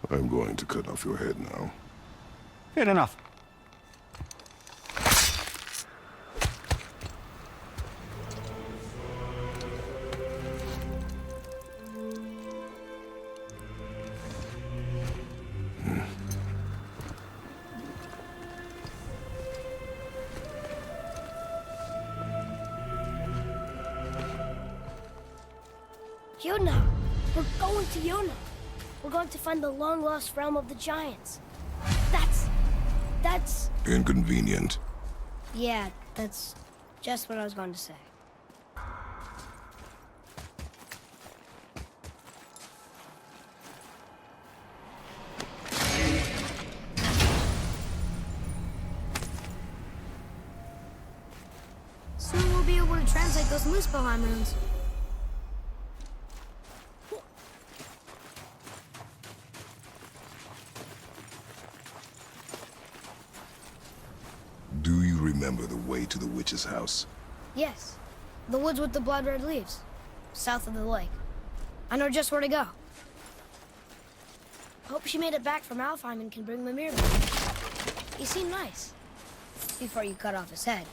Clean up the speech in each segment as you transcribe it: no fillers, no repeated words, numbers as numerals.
I'm going to cut off your head now. Good enough. Yuna! We're going to Yuna! We're going to find the long-lost realm of the Giants. That's... Inconvenient. Yeah, that's just what I was going to say. Soon we'll be able to translate those Muspelheim runes. Do you remember the way to the witch's house? Yes, the woods with the blood-red leaves, south of the lake. I know just where to go. Hope she made it back from Alfheim and can bring Mimir back. He seemed nice, before you cut off his head.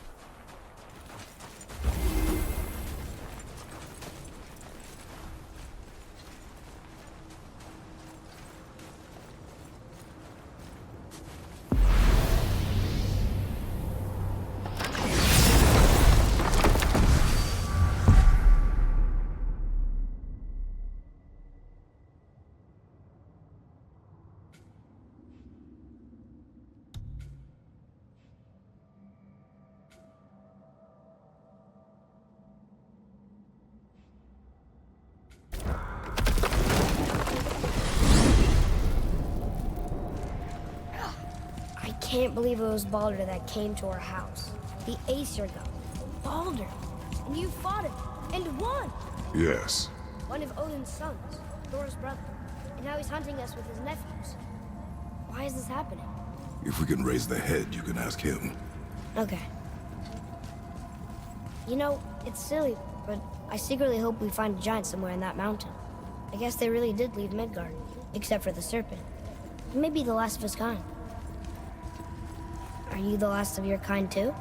I can't believe it was Baldur that came to our house. The Aesir god. Baldur! And you fought him, and won! Yes. One of Odin's sons, Thor's brother. And now he's hunting us with his nephews. Why is this happening? If we can raise the head, you can ask him. Okay. You know, it's silly, but I secretly hope we find a giant somewhere in that mountain. I guess they really did leave Midgard, except for the serpent. Maybe the last of his kind. Are you the last of your kind too?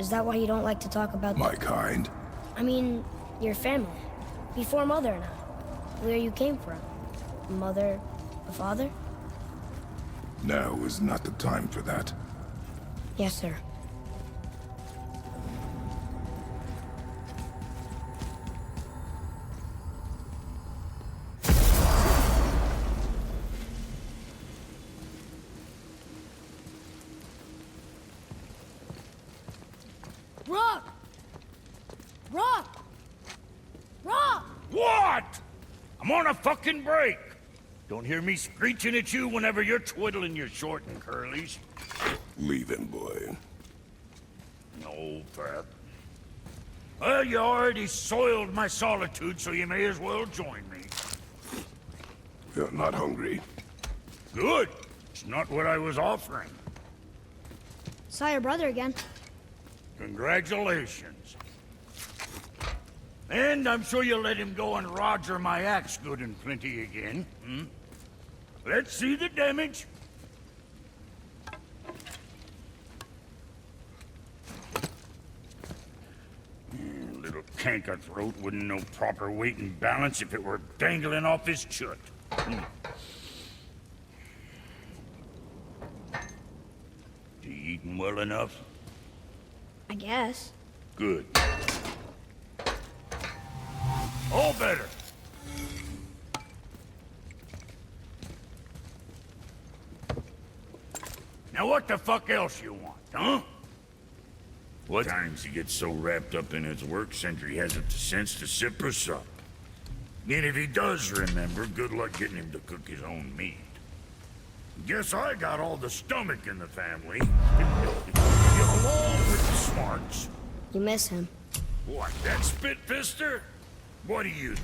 Is that why you don't like to talk about... My kind? I mean, your family. Before Mother and I. Where you came from. Mother, a father? Now is not the time for that. Yes, sir. Rock! Rock! Rock! What? I'm on a fucking break. Don't hear me screeching at you whenever you're twiddling your short and curlies. Leave him, boy. No, Pat. Well, you already soiled my solitude, so you may as well join me. You're not hungry. Good. It's not what I was offering. Saw your brother again. Congratulations. And I'm sure you'll let him go and Roger my axe good and plenty again. Hmm? Let's see the damage. Little canker throat wouldn't know proper weight and balance if it were dangling off his chut. Hmm. You eating well enough? I guess. Good. All better. Now what the fuck else you want, huh? What times he gets so wrapped up in his work, Sentry hasn't the sense to sip or sup. And if he does remember, good luck getting him to cook his own meat. Guess I got all the stomach in the family. Along with the smarts. You miss him. What, that spit-fister? What do you know?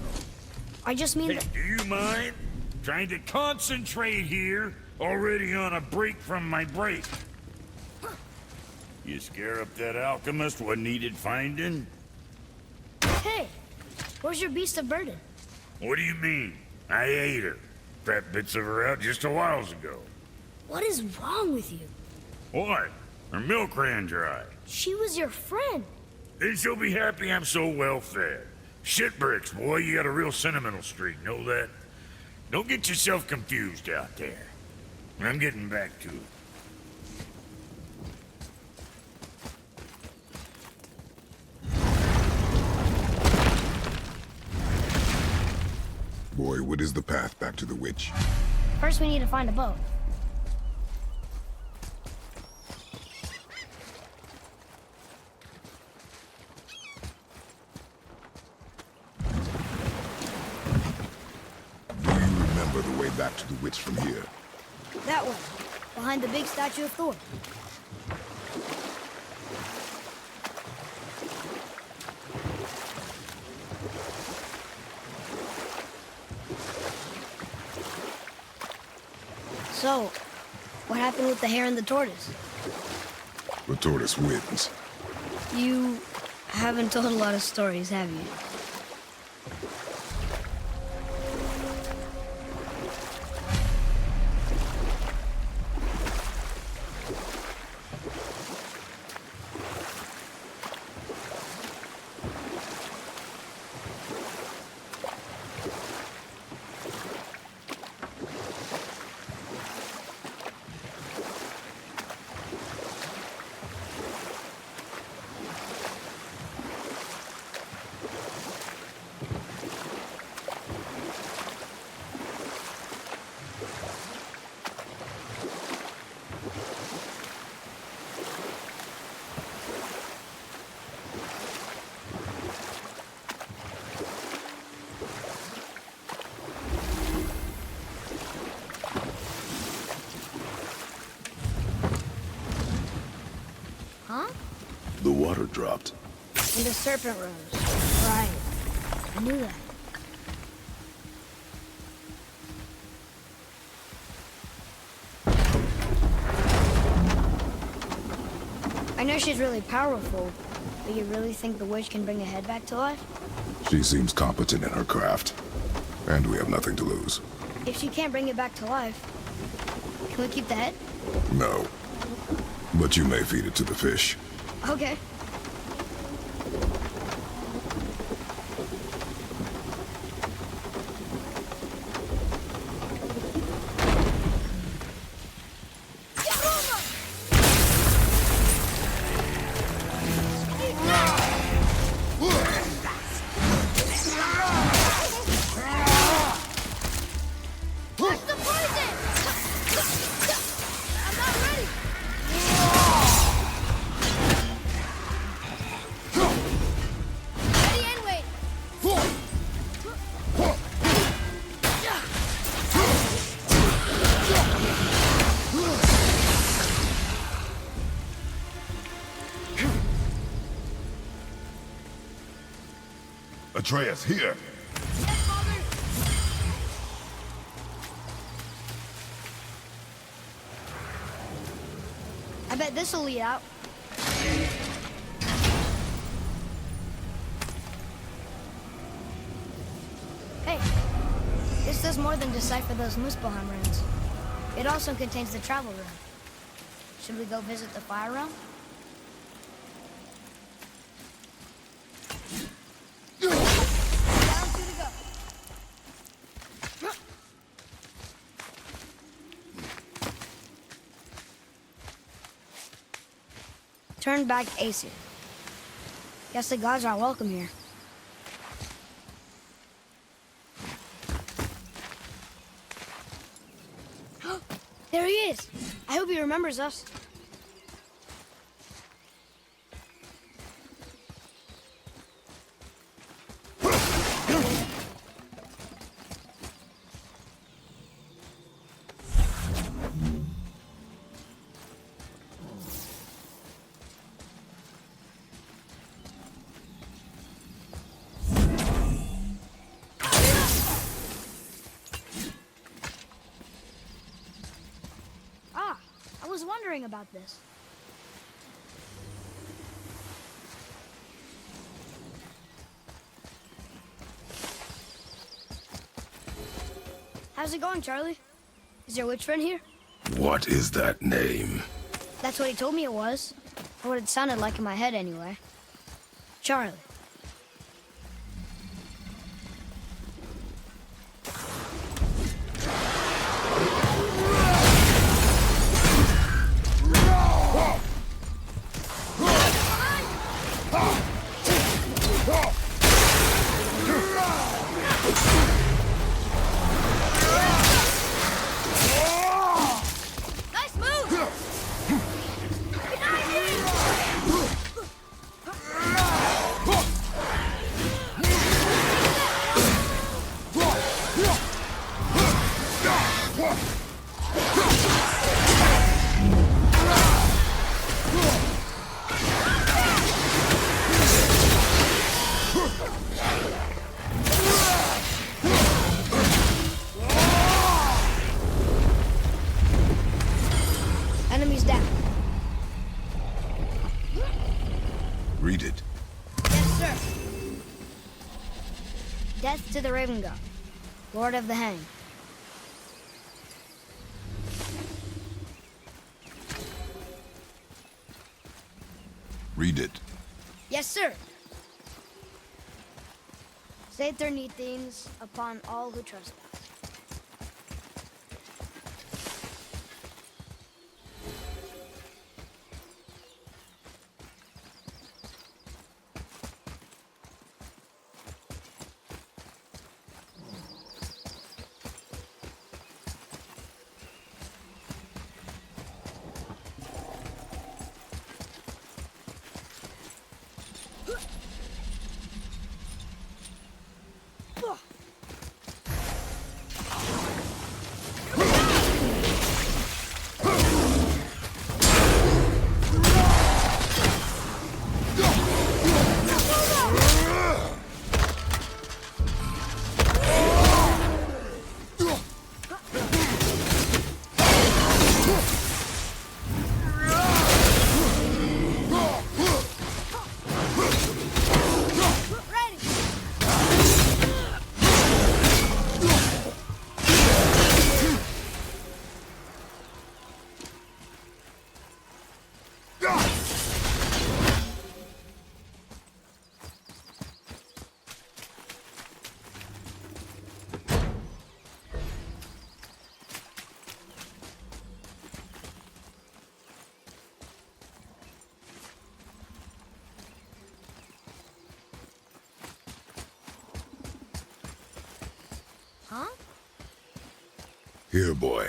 I just mean Hey, that... do you mind? Trying to concentrate here, already on a break from my break. You scare up that alchemist what needed finding? Hey! Where's your beast of burden? What do you mean? I ate her. Fat bits of her out just a while ago. What is wrong with you? What? Her milk ran dry. She was your friend. Then she'll be happy I'm so well fed. Shit bricks, boy, you got a real sentimental streak, know that? Don't get yourself confused out there. I'm getting back to it. Boy, what is the path back to the witch? First, we need to find a boat. Do you remember the way back to the witch from here? That way, behind the big statue of Thor. So, what happened with the hare and the tortoise? The tortoise wins. You haven't told a lot of stories, have you? Huh? The water dropped. And the serpent rose. Right. I knew that. I know she's really powerful, but you really think the witch can bring a head back to life? She seems competent in her craft. And we have nothing to lose. If she can't bring it back to life, can we keep the head? No. But you may feed it to the fish. Okay. What's the poison? I'm not ready. Ready and wait. Atreus, here! Yes, Father. I bet this'll lead out. Hey, this does more than decipher those Muspelheim runes. It also contains the travel rune. Should we go visit the fire realm? Down two to go. Turn back Aesir. Guess the gods aren't welcome here. There he is! I hope he remembers us. Ah, I was wondering about this. How's it going, Charlie? Is your witch friend here? What is that name? That's what he told me it was. Or what it sounded like in my head, anyway. Charlie. Nice move! Enemies down. Read it. Yes, sir. Death to the Raven God, Lord of the Hang. Read it. Yes, sir. Say their neat things upon all who trespass. Huh? Here, boy.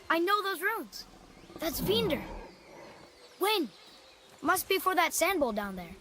I know those runes. That's Vinder. When? Must be for that sand bowl down there.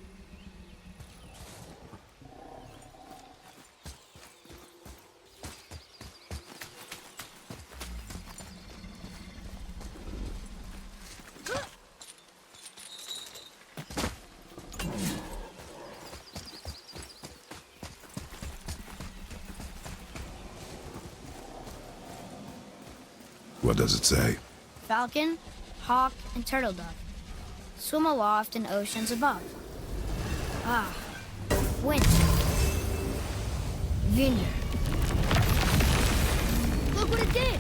What does it say? Falcon, hawk, and turtle dove swim aloft in oceans above. Ah, wind. Vinder. Look what it did!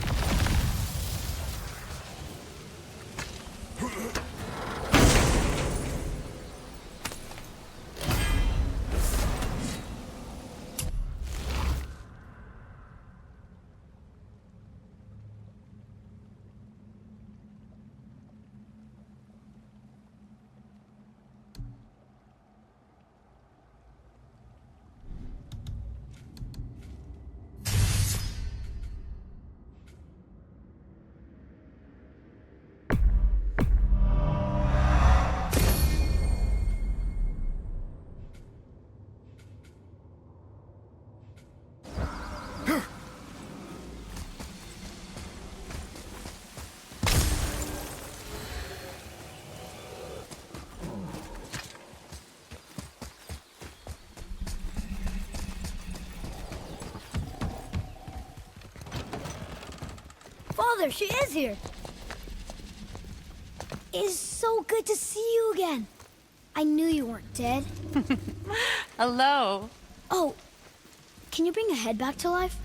Father, she is here. It is so good to see you again. I knew you weren't dead. Hello. Oh, can you bring a head back to life?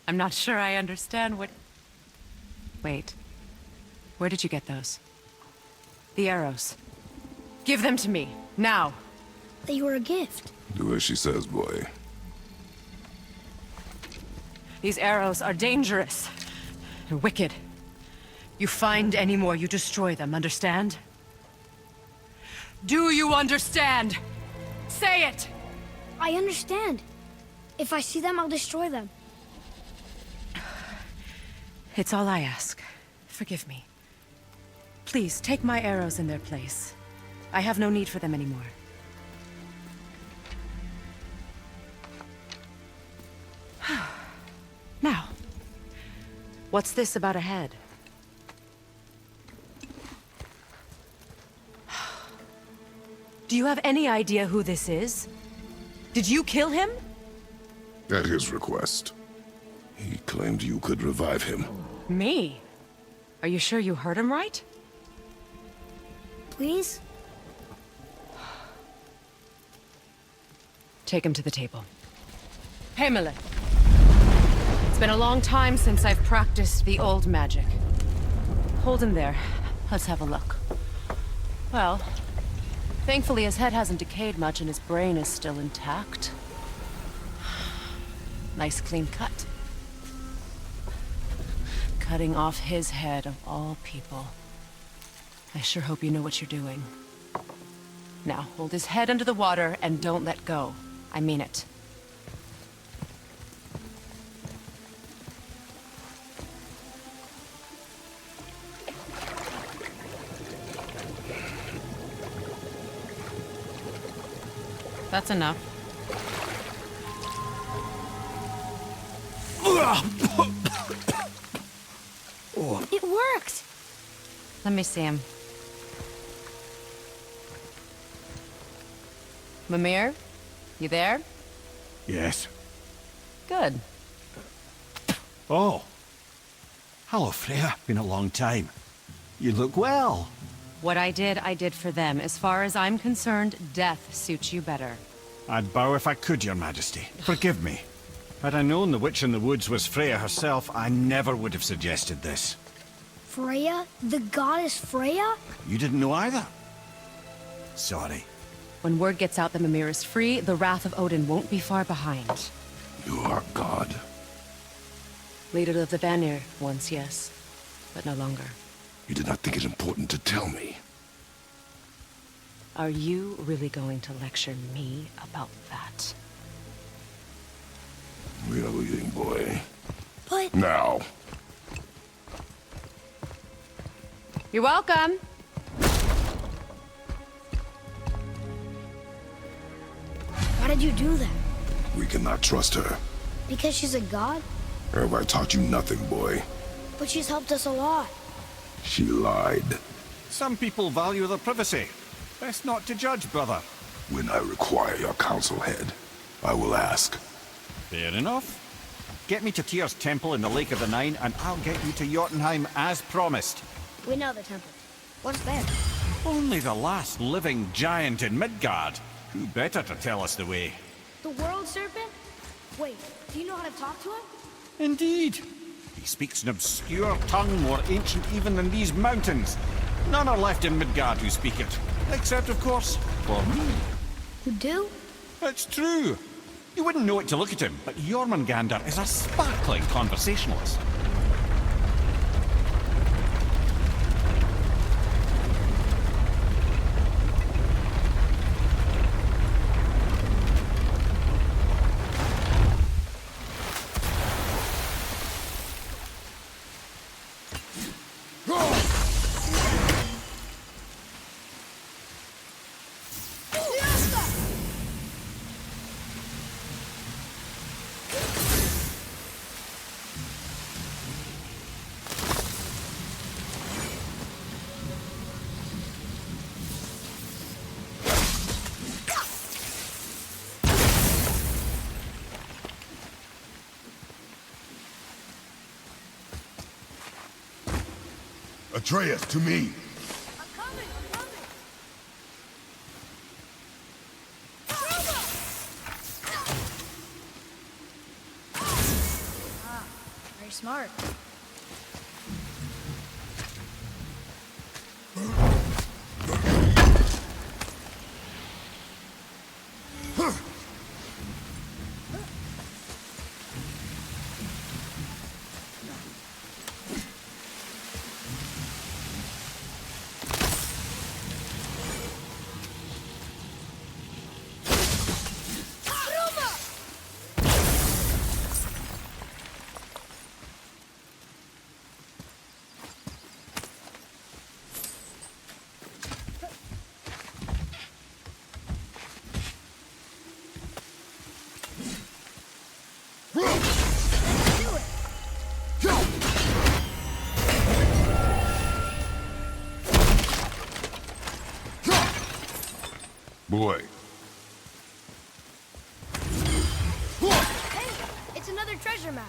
I'm not sure I understand what... Wait. Where did you get those? The arrows. Give them to me, now. They were a gift. Do as she says, boy. These arrows are dangerous and wicked. You find any more, you destroy them, understand? Do you understand? Say it! I understand. If I see them, I'll destroy them. It's all I ask. Forgive me. Please, take my arrows in their place. I have no need for them anymore. Now, what's this about a head? Do you have any idea who this is? Did you kill him? At his request. He claimed you could revive him. Me? Are you sure you heard him right? Please? Take him to the table. Heimele. It's been a long time since I've practiced the old magic. Hold him there. Let's have a look. Well, thankfully his head hasn't decayed much and his brain is still intact. Nice clean cut. Cutting off his head of all people. I sure hope you know what you're doing. Now, hold his head under the water and don't let go. I mean it. That's enough. It worked! Let me see him. Mimir? You there? Yes. Good. Oh. Hello, Freya. Been a long time. You look well. What I did for them. As far as I'm concerned, death suits you better. I'd bow if I could, Your Majesty. Forgive me. Had I known the witch in the woods was Freya herself, I never would have suggested this. Freya? The goddess Freya? You didn't know either? Sorry. When word gets out that Mimir is free, the wrath of Odin won't be far behind. You are God. Leader of the Vanir, once yes, but no longer. You did not think it important to tell me. Are you really going to lecture me about that? We are leaving, boy. But... Now. You're welcome. Why did you do that? We cannot trust her. Because she's a god? Have I taught you nothing, boy? But she's helped us a lot. She lied. Some people value their privacy. Best not to judge, brother. When I require your council head, I will ask. Fair enough. Get me to Tyr's temple in the Lake of the Nine, and I'll get you to Jotunheim as promised. We know the temple. What's there? Only the last living giant in Midgard. Who better to tell us the way? The world serpent? Wait, do you know how to talk to him? Indeed. He speaks an obscure tongue more ancient even than these mountains. None are left in Midgard who speak it. Except, of course, for me. You do? It's true. You wouldn't know it to look at him, but Jormungandr is a sparkling conversationalist. Atreus, to me. I'm coming! Very smart. Boy, Hey, it's another treasure map.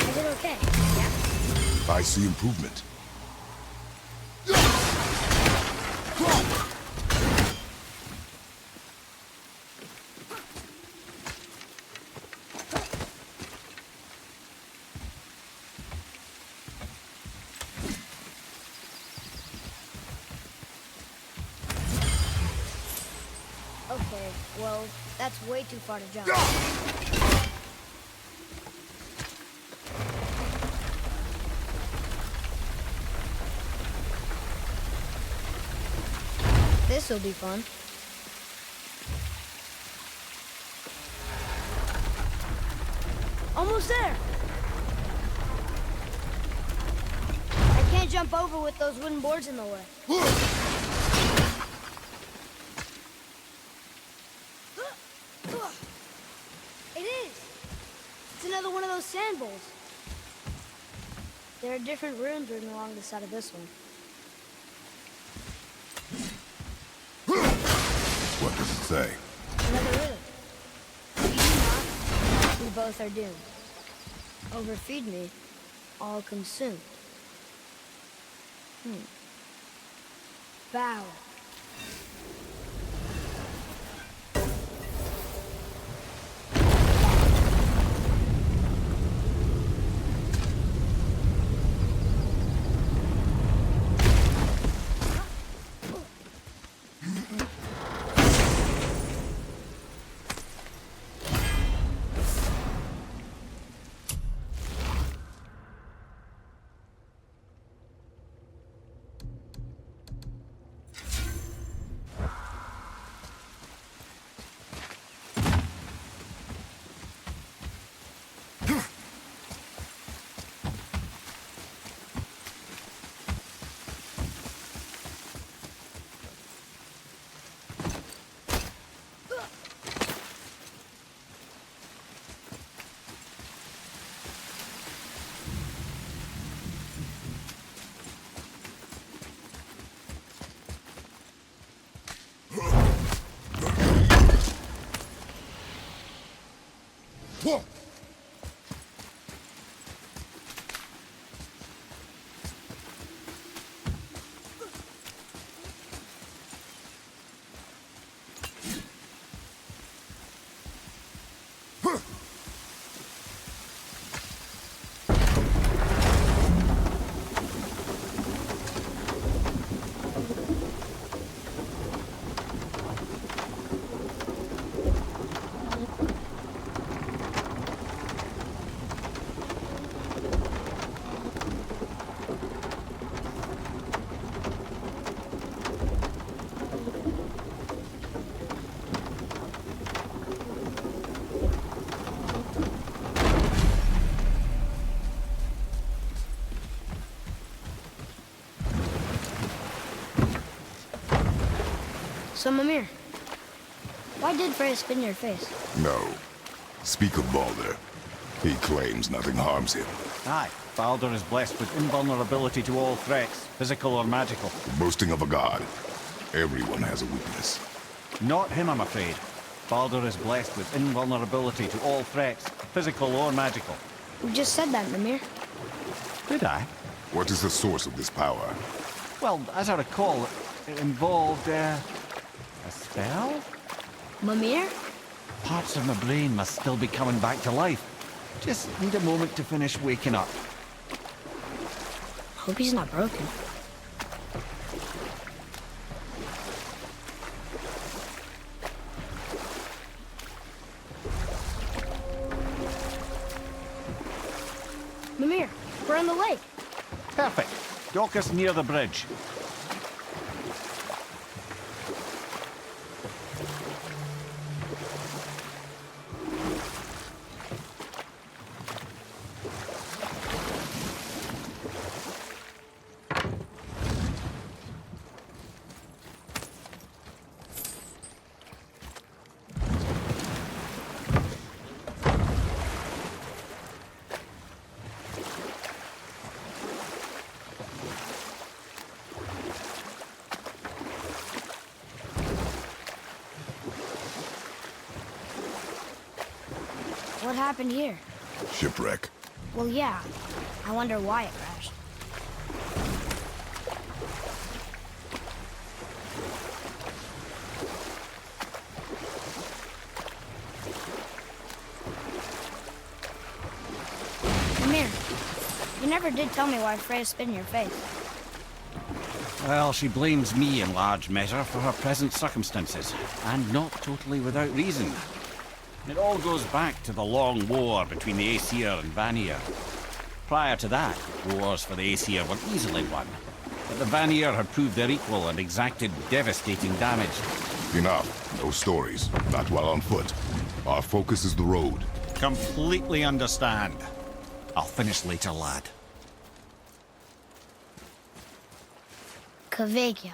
I did okay. Yeah? I see improvement. Okay, well, that's way too far to jump. This'll be fun. Almost there! I can't jump over with those wooden boards in the way. It is! It's another one of those sand bowls. There are different runes written along the side of this one. What does it say? Another rune. Feed me not, we both are doomed. Overfeed me, all consumed. Bow. So, Mimir, why did Freya spin your face? No. Speak of Baldur. He claims nothing harms him. Aye, Baldur is blessed with invulnerability to all threats, physical or magical. Boasting of a god. Everyone has a weakness. Not him, I'm afraid. Baldur is blessed with invulnerability to all threats, physical or magical. You just said that, Mimir. Did I? What is the source of this power? Well, as I recall, it involved, a spell? Mimir? Parts of my brain must still be coming back to life. Just need a moment to finish waking up. Hope he's not broken. Mimir, we're on the lake. Perfect. Dock us near the bridge. What happened here? Shipwreck. Well, yeah. I wonder why it crashed. Mimir, you never did tell me why Freya spit in your face. Well, she blames me in large measure for her present circumstances, and not totally without reason. It all goes back to the long war between the Aesir and Vanir. Prior to that, wars for the Aesir were easily won, but the Vanir had proved their equal and exacted devastating damage. Enough. No stories. Not while on foot. Our focus is the road. Completely understand. I'll finish later, lad. Kveikja.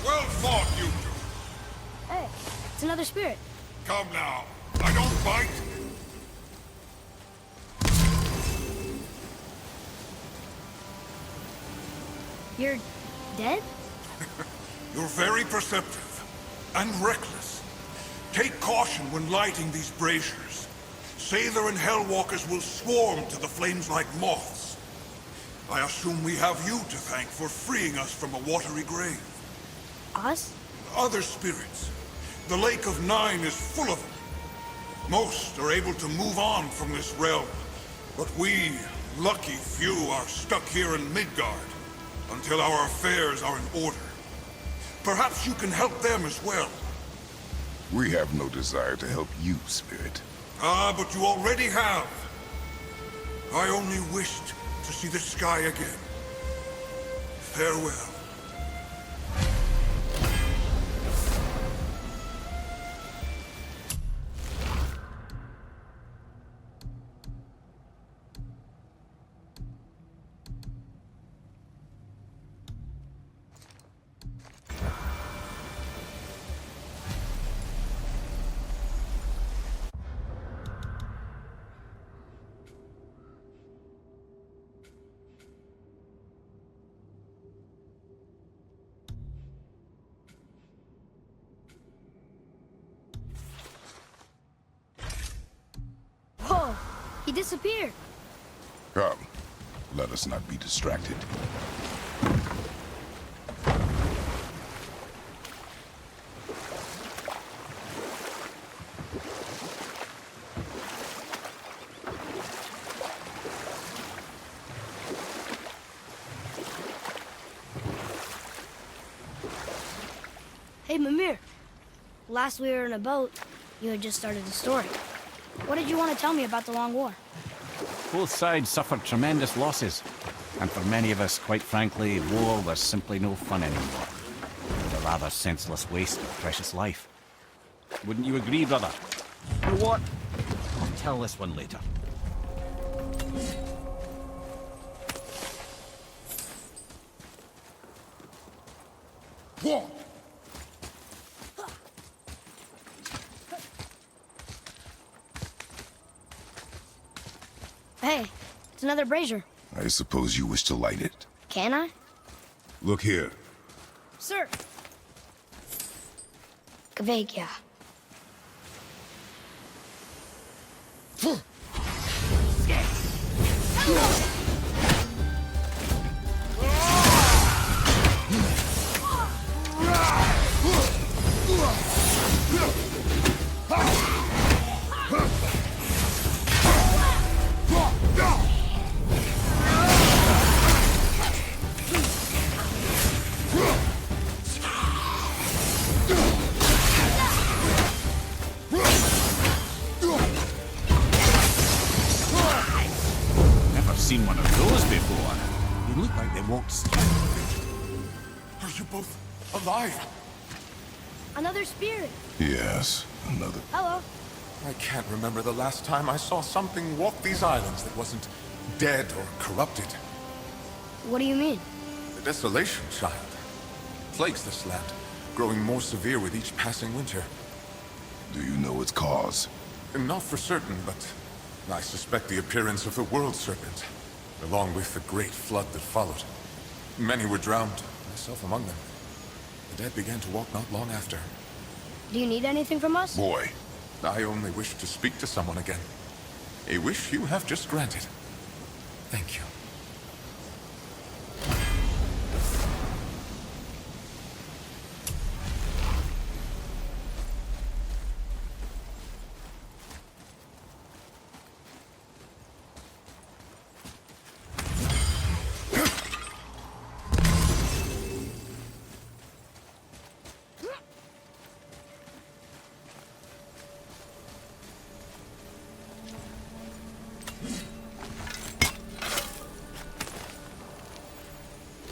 Well fought, you two. Hey, it's another spirit. Come now. I don't bite. You're dead? You're very perceptive and reckless. Take caution when lighting these braziers. Sailor and Hellwalkers will swarm to the flames like moths. I assume we have you to thank for freeing us from a watery grave. Us? Other spirits. The Lake of Nine is full of them. Most are able to move on from this realm, but we, lucky few, are stuck here in Midgard until our affairs are in order. Perhaps you can help them as well. We have no desire to help you, Spirit. Ah, but you already have. I only wished to see the sky again. Farewell. Whoa! He disappeared. Come. Let us not be distracted. Hey, Mimir. Last we were in a boat, you had just started the story. What did you want to tell me about the Long War? Both sides suffered tremendous losses. And for many of us, quite frankly, war was simply no fun anymore. It was a rather senseless waste of precious life. Wouldn't you agree, brother? You know what? I'll tell this one later. What? Hey, it's another brazier. I suppose you wish to light it. Can I? Look here. Sir. Kvekia. Never seen one of those before. They look like they walked straight. Are you both alive? Another spirit. Yes, another. Hello. I can't remember the last time I saw something walk these islands that wasn't dead or corrupted. What do you mean? The Desolation Child plagues this land, growing more severe with each passing winter. Do you know its cause? Not for certain, but I suspect the appearance of the World Serpent, along with the great flood that followed. Many were drowned, myself among them. The dead began to walk not long after. Do you need anything from us? Boy, I only wish to speak to someone again. A wish you have just granted. Thank you.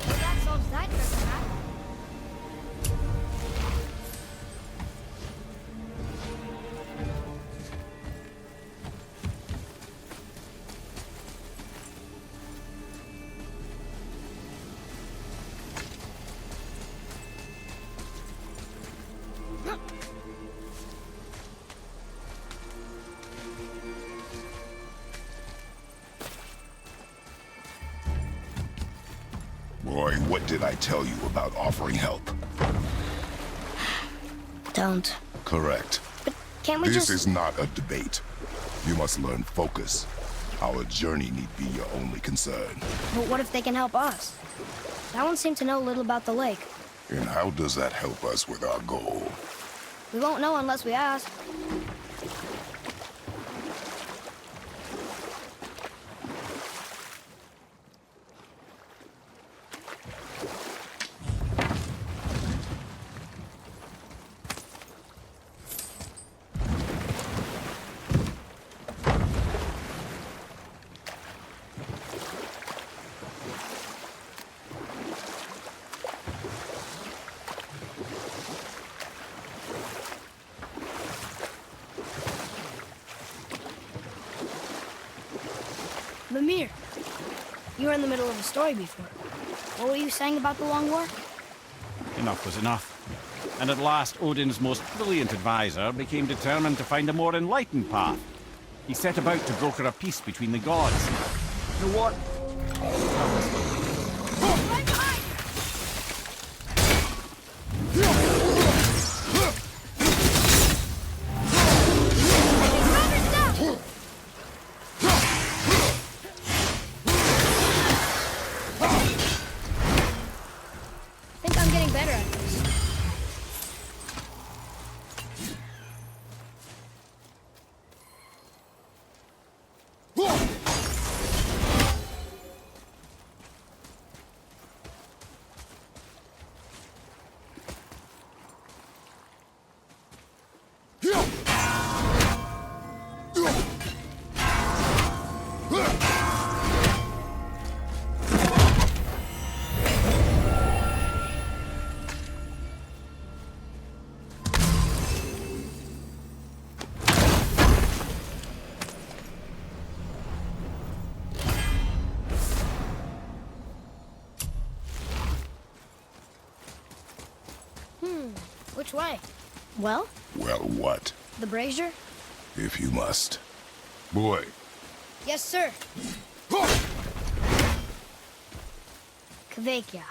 Well, that solves that treasure map. boy, what did I tell you about offering help? Don't. Correct. But can't we This just... is not a debate. You must learn focus. Our journey need be your only concern. But what if they can help us? That one seemed to know little about the lake. And how does that help us with our goal? We won't know unless we ask. Mimir, you were in the middle of a story before. What were you saying about the Long War? Enough was enough. And at last, Odin's most brilliant advisor became determined to find a more enlightened path. He set about to broker a peace between the gods. You know what? Right behind you! I think I'm getting better at this. Which way? Well? Well, what? The brazier? If you must. Boy. Yes, sir. Kvekia.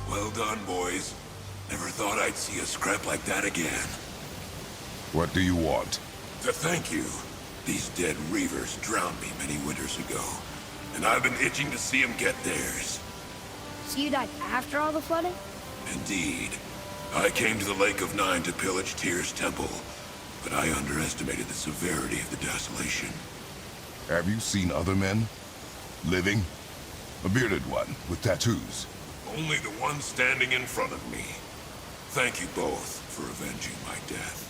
Well done, boys. Never thought I'd see a scrap like that again. What do you want? To thank you. These dead reavers drowned me many winters ago, and I've been itching to see them get theirs. So you died after all the flooding? Indeed. I came to the Lake of Nine to pillage Tyr's temple, but I underestimated the severity of the desolation. Have you seen other men? Living? A bearded one with tattoos? Only the one standing in front of me. Thank you both for avenging my death.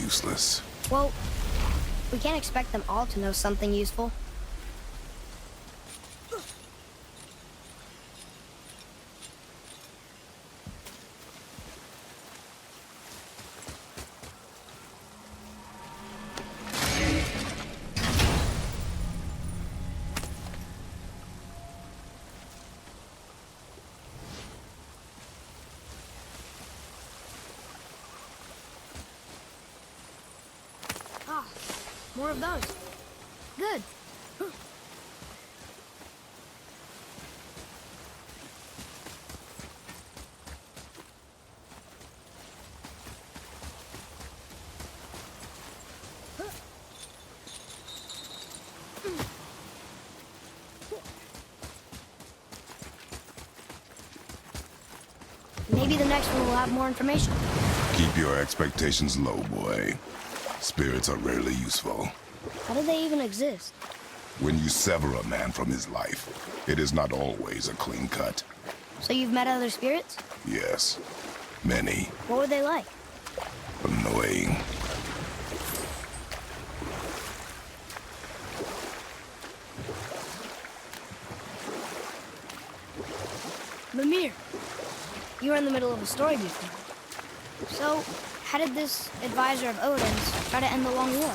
Useless. Well, we can't expect them all to know something useful. More of those. Good. Maybe the next one will have more information. Keep your expectations low, boy. Spirits are rarely useful. How do they even exist? When you sever a man from his life, it is not always a clean cut. So you've met other spirits? Yes. Many. What were they like? Annoying. Mimir, you were in the middle of a story before. So, how did this advisor of Odin's try to end the Long War?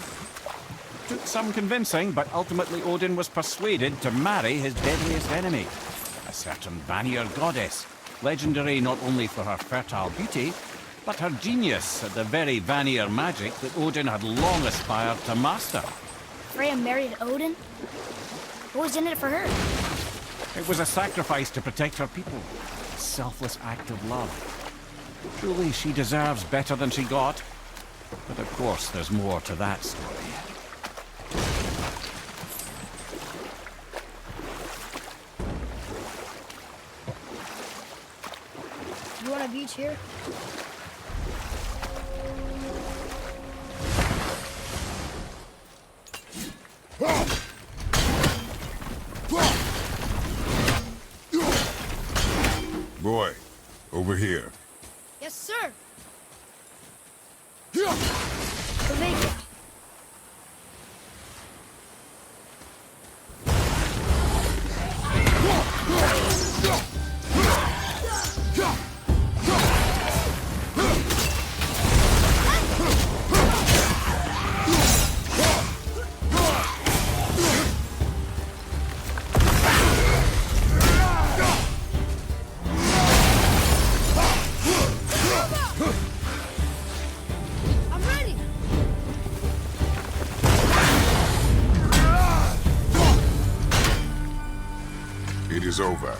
Took some convincing, but ultimately Odin was persuaded to marry his deadliest enemy, a certain Vanir goddess, legendary not only for her fertile beauty, but her genius at the very Vanir magic that Odin had long aspired to master. Freya married Odin? What was in it for her? It was a sacrifice to protect her people, a selfless act of love. Truly, she deserves better than she got. But of course, there's more to that story. You want a beach here? Boy, over here. Yes, sir. Kvekia. I'm ready. It is over.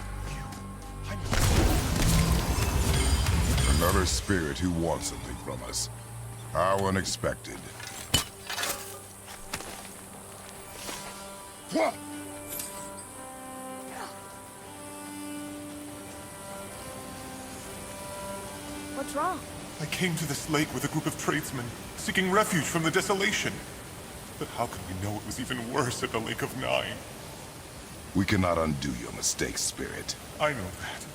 Another spirit who wants something from us. How unexpected. What's wrong? I came to this lake with a group of tradesmen, seeking refuge from the desolation. But how could we know it was even worse at the Lake of Nine? We cannot undo your mistakes, Spirit. I know that.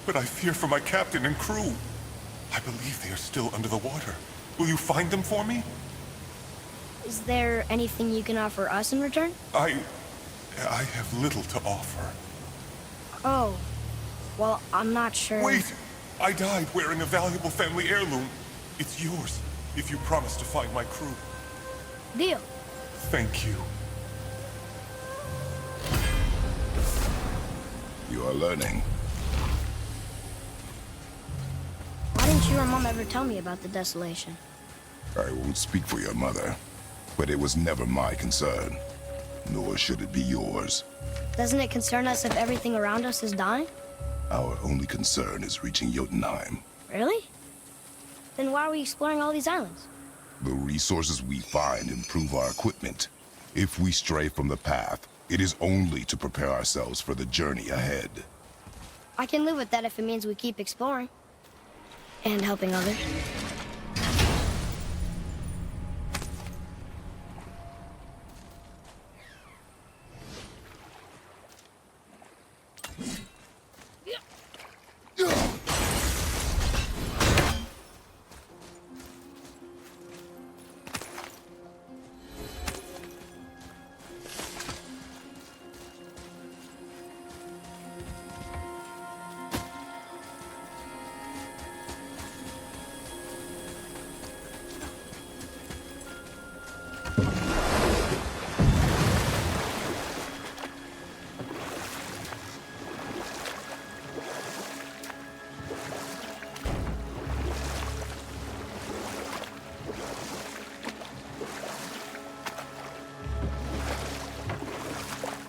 But I fear for my captain and crew. I believe they are still under the water. Will you find them for me? Is there anything you can offer us in return? I have little to offer. Oh. Well, I'm not sure. Wait! I died wearing a valuable family heirloom. It's yours, if you promise to find my crew. Deal. Thank you. You are learning. Why didn't you or Mom ever tell me about the desolation? I won't speak for your mother, but it was never my concern. Nor should it be yours. Doesn't it concern us if everything around us is dying? Our only concern is reaching Jotunheim. Really? Then why are we exploring all these islands? The resources we find improve our equipment. If we stray from the path, it is only to prepare ourselves for the journey ahead. I can live with that if it means we keep exploring. And helping others.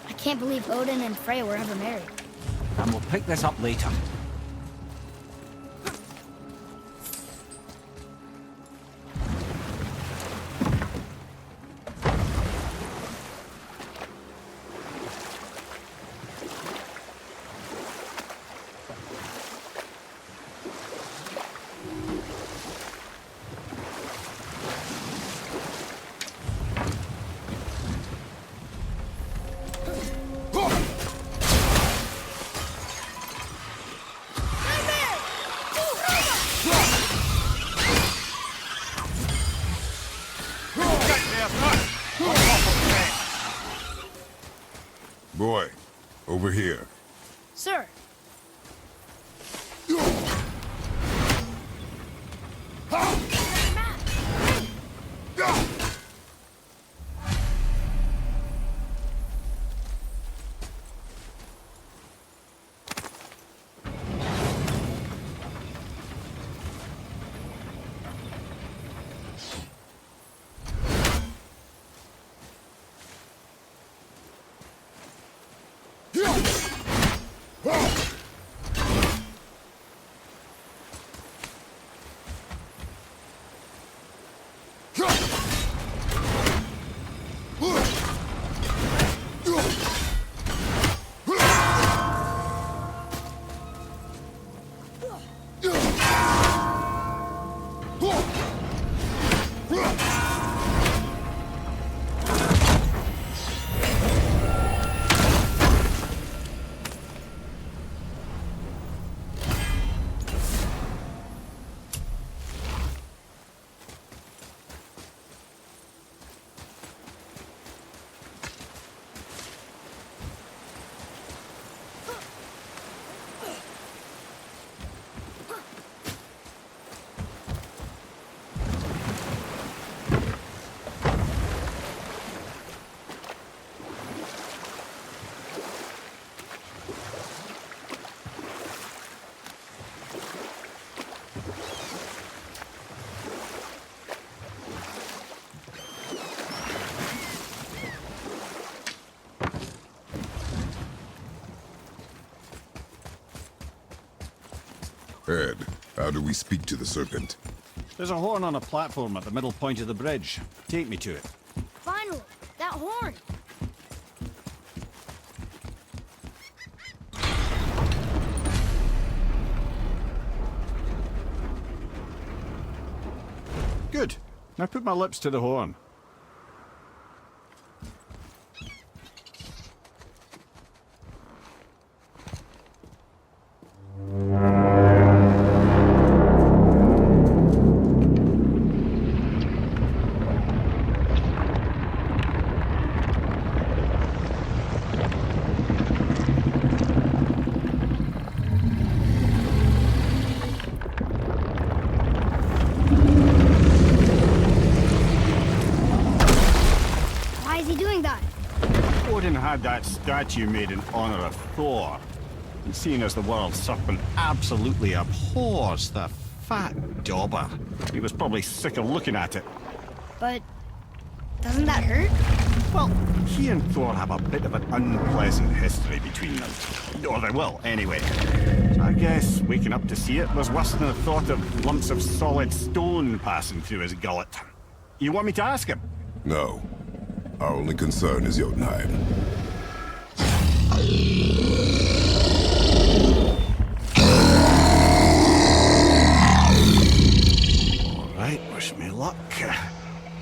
I can't believe Odin and Freya were ever married. And we'll pick this up later. Boy, over here. Sir, Ed, how do we speak to the serpent? There's a horn on a platform at the middle point of the bridge. Take me to it. finally, that horn. Good. Now put my lips to the horn. Why is he doing that? Odin had that statue made in honor of Thor. And seeing as the world serpent absolutely abhors the fat dauber, he was probably sick of looking at it. But doesn't that hurt? Well, he and Thor have a bit of an unpleasant history between them. Or they will, anyway. So I guess waking up to see it was worse than the thought of lumps of solid stone passing through his gullet. You want me to ask him? No. Our only concern is Jotunheim. All right, wish me luck.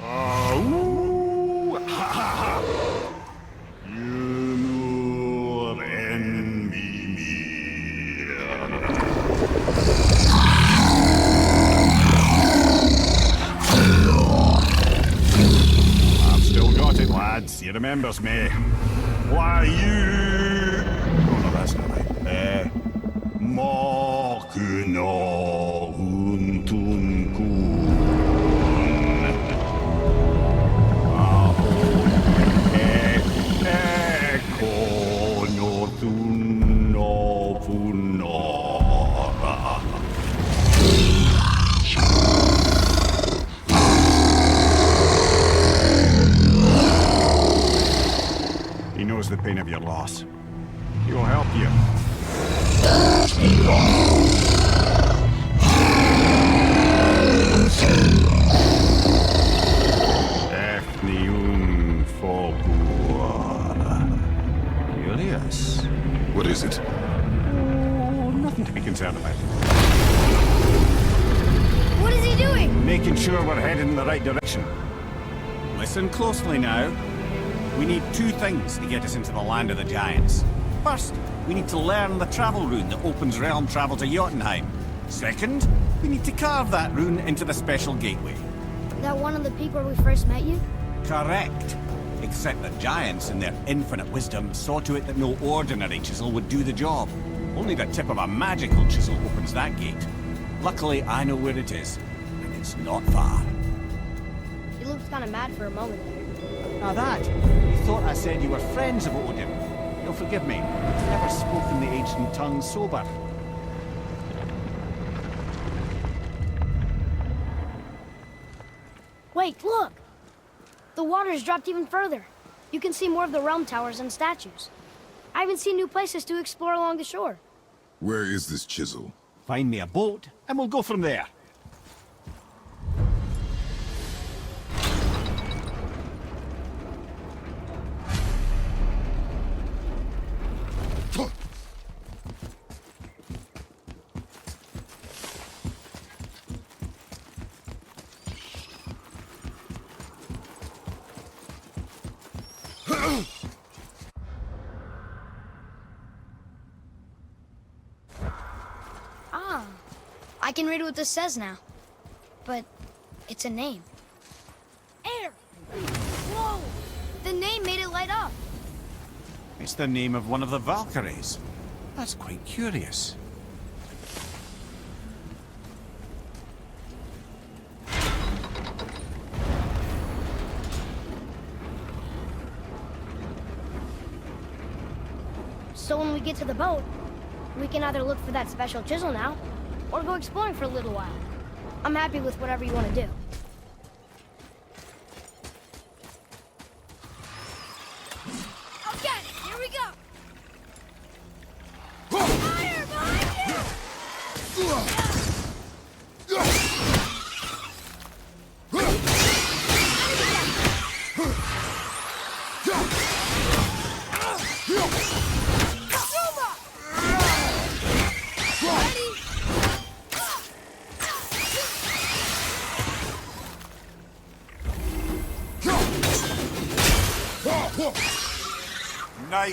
Oh, ha ha ha! You envy me. I've still got it, lads. He remembers me. Why you? Oh no, that's not right. Mokuno Huntunkun. He knows the pain of your loss. He will help you. Efniun Fogur. Curious. What is it? Oh, nothing to be concerned about. What is he doing? Making sure we're heading in the right direction. Listen closely now. We need two things to get us into the land of the giants. First, we need to learn the travel rune that opens realm travel to Jotunheim. Second, we need to carve that rune into the special gateway. That one on the peak where we first met you? Correct. Except the giants, in their infinite wisdom, saw to it that no ordinary chisel would do the job. Only the tip of a magical chisel opens that gate. Luckily, I know where it is, and it's not far. He looked kind of mad for a moment there. Now that, you thought I said you were friends of Odin. You'll forgive me. I've never spoken the ancient tongue sober. Wait, look! The water's dropped even further. You can see more of the realm towers and statues. I even see new places to explore along the shore. Where is this chisel? Find me a boat, and we'll go from there. Ah, I can read what this says now. But it's a name. Air! Whoa! The name made it light up. It's the name of one of the Valkyries. That's quite curious. So when we get to the boat, we can either look for that special chisel now, or go exploring for a little while. I'm happy with whatever you want to do. Okay, here we go. Fire behind you!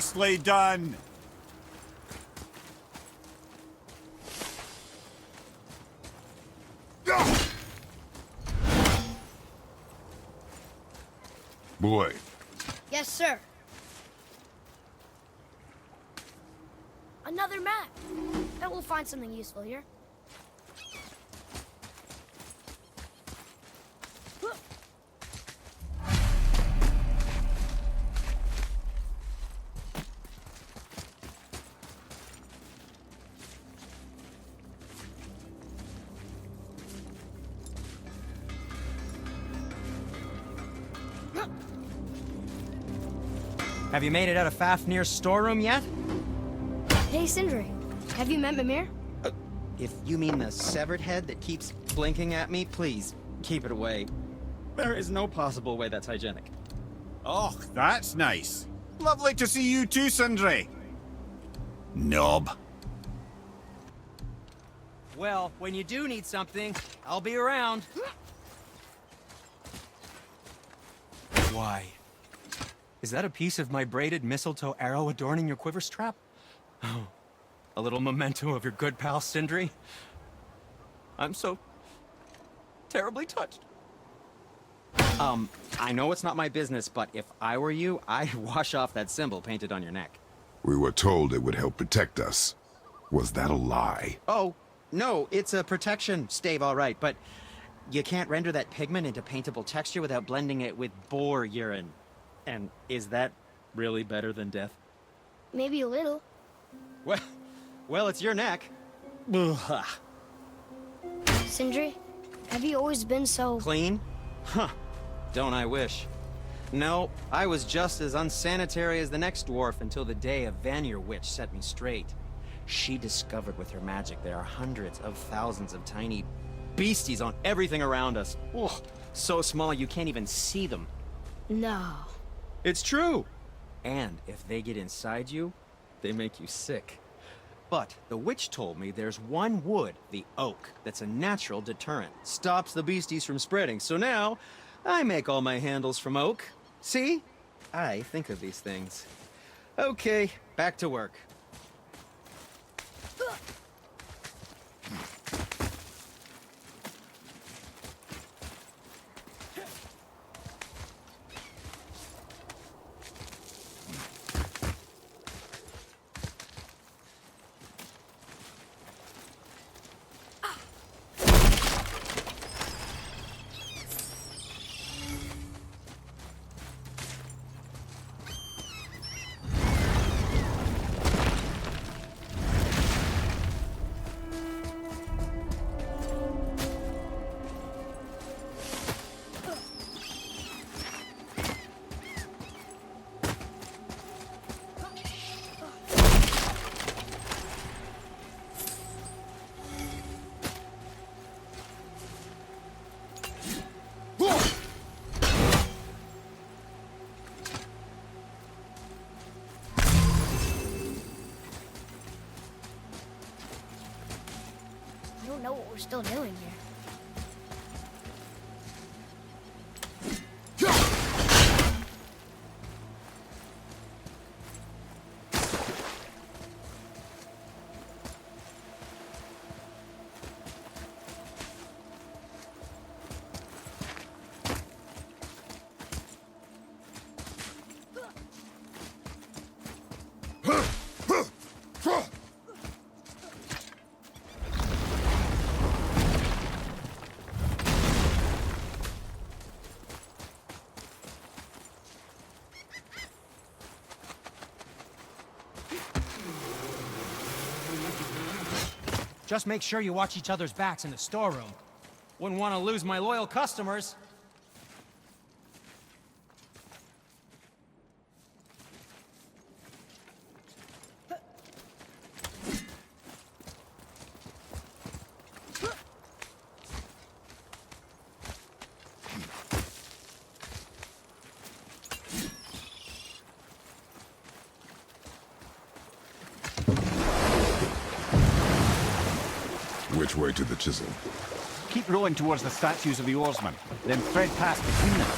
Nicely done! Boy, Yes, sir. Another map. Bet we'll find something useful here. Have you made it out of Fafnir's storeroom yet? Hey, Sindri. Have you met Mimir? If you mean the severed head that keeps blinking at me, please, keep it away. There is no possible way that's hygienic. Oh, that's nice. Lovely to see you too, Sindri. Knob. Well, when you do need something, I'll be around. Why? Is that a piece of my braided mistletoe arrow adorning your quiver strap? Oh, a little memento of your good pal Sindri? I'm so terribly touched. I know it's not my business, but if I were you, I'd wash off that symbol painted on your neck. we were told it would help protect us. Was that a lie? Oh, no, it's a protection stave, all right, but you can't render that pigment into paintable texture without blending it with boar urine. And is that really better than death? Maybe a little. Well, it's your neck. Ugh. Sindri, have you always been so... Clean? Huh. Don't I wish. No, I was just as unsanitary as the next dwarf until the day a Vanir witch set me straight. She discovered with her magic there are hundreds of thousands of tiny beasties on everything around us. Ugh, so small you can't even see them. No. It's true! And if they get inside you, they make you sick. But the witch told me there's one wood, the oak, that's a natural deterrent. Stops the beasties from spreading. So now, I make all my handles from oak. See? I think of these things. Okay, back to work. I don't know what we're still doing here. Just make sure you watch each other's backs in the storeroom. Wouldn't want to lose my loyal customers. Which way to the chisel? Keep rowing towards the statues of the oarsmen, then thread past between them.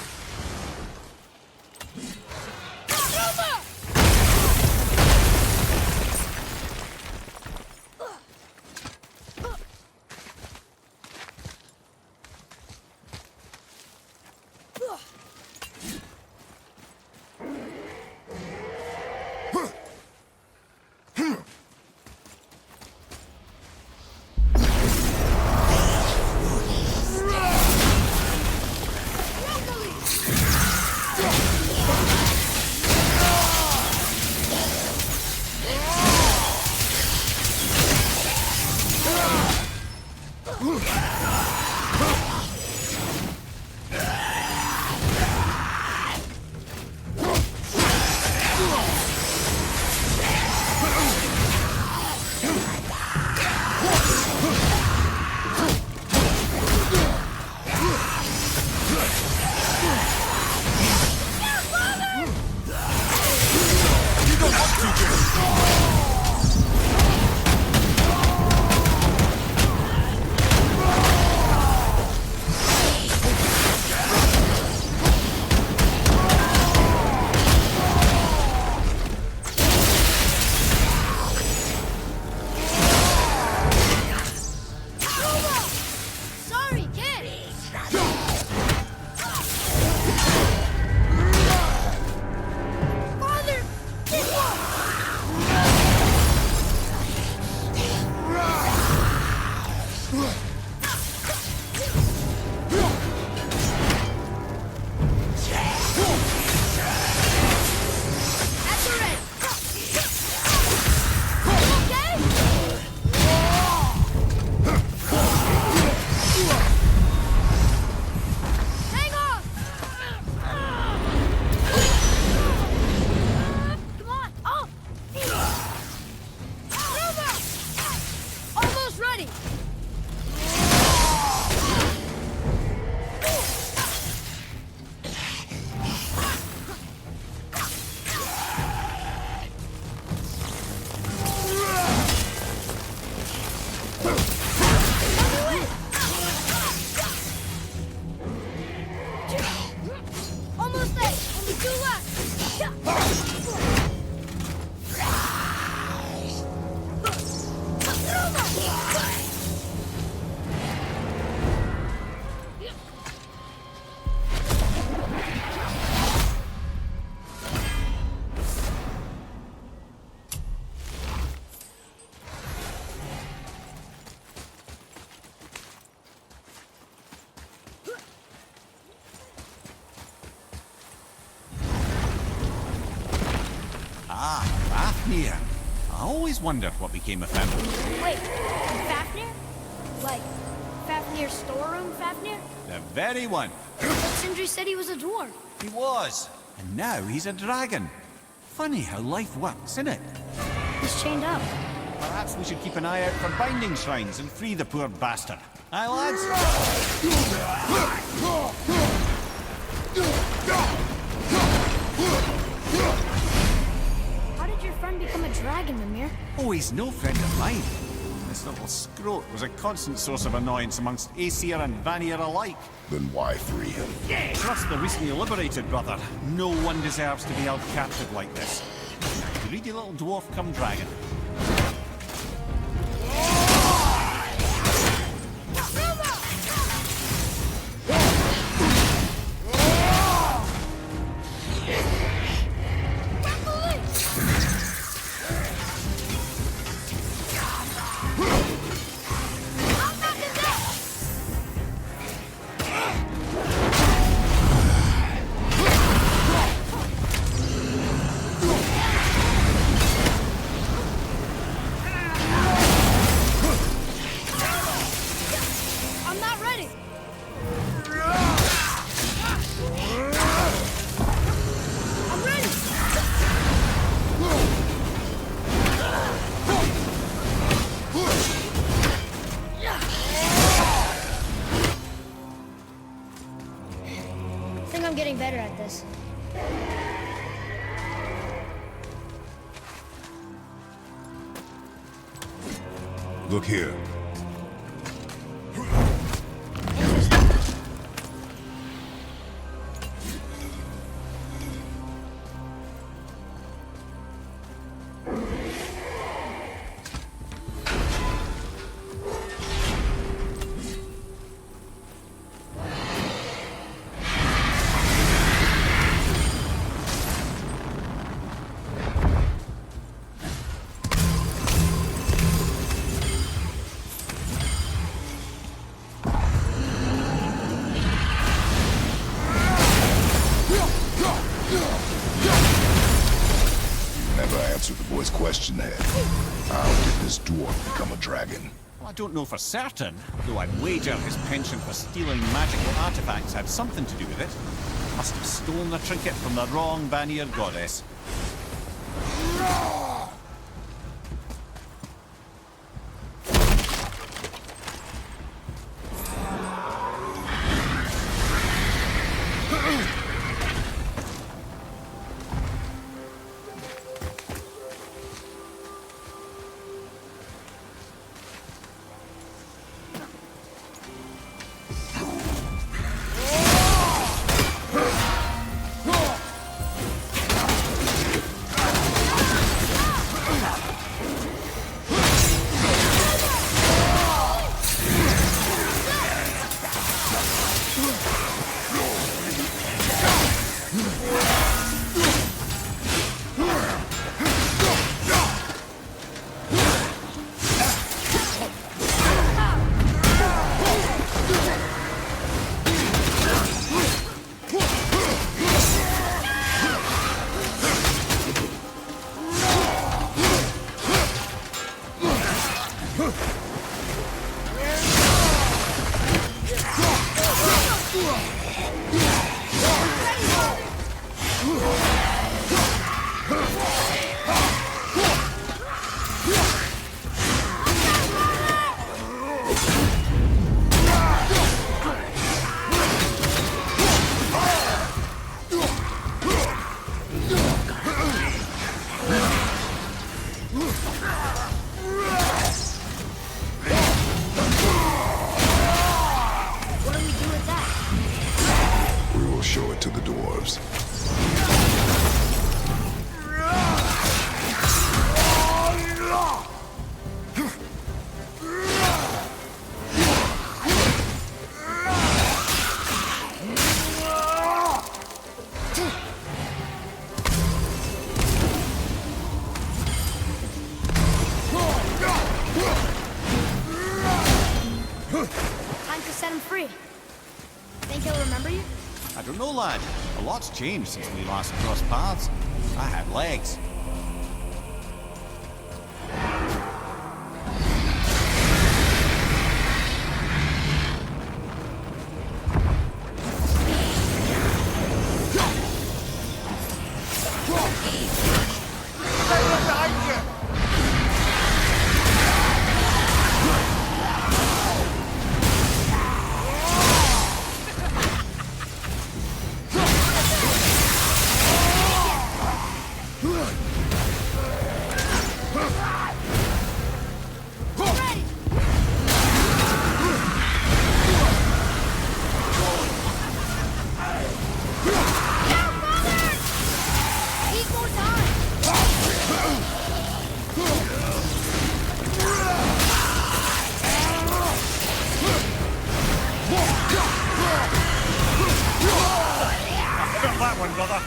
Sorry, kid. Father, this one. At the ready. Okay? Hang on! Come on! Oh! Silver! Almost ready! Almost there! Only two left! Ah, Fafnir. I always wondered what became of him. Wait, Fafnir? Like, Fafnir's storeroom Fafnir? The very one. But Sindri said he was a dwarf. He was. And now he's a dragon. Funny how life works, isn't it? He's chained up. Perhaps we should keep an eye out for binding shrines and free the poor bastard. Aye, lads? How did your friend become a dragon, Mimir? Oh, he's no friend of mine. This little scrote was a constant source of annoyance amongst Aesir and Vanir alike. Then why free him? Trust the recently liberated brother. No one deserves to be held captive like this. Greedy little dwarf come dragon. I'm not ready. I'm ready. I think I'm getting better at this. Look here. Never answered the boy's question there. How did this dwarf become a dragon? Well, I don't know for certain, though I'd wager his penchant for stealing magical artifacts had something to do with it. Must have stolen the trinket from the wrong Vanir goddess. to set him free. Think he'll remember you? I don't know, lad. A lot's changed since we last crossed paths. I had legs. Equal time! Got that one, brother.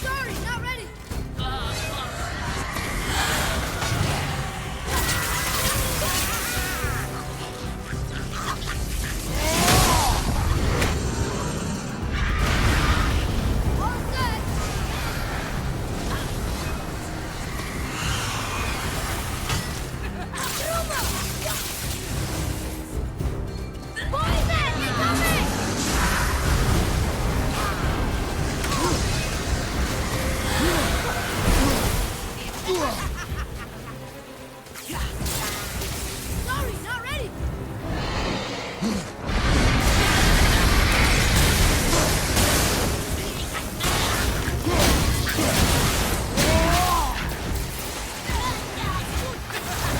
Sorry, not ready! All set! Poison! Incoming! Sorry, not ready!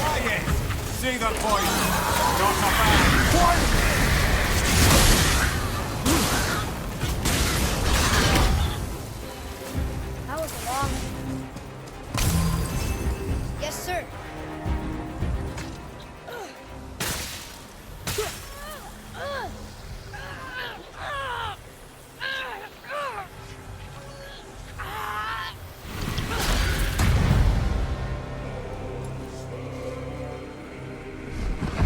Ah, yes. See that, boys? Not my bad. That was a long... Yes, sir.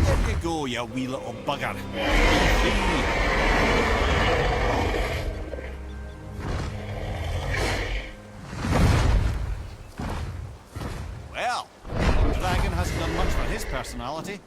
There you go, you wee little bugger. Well, the dragon hasn't done much for his personality.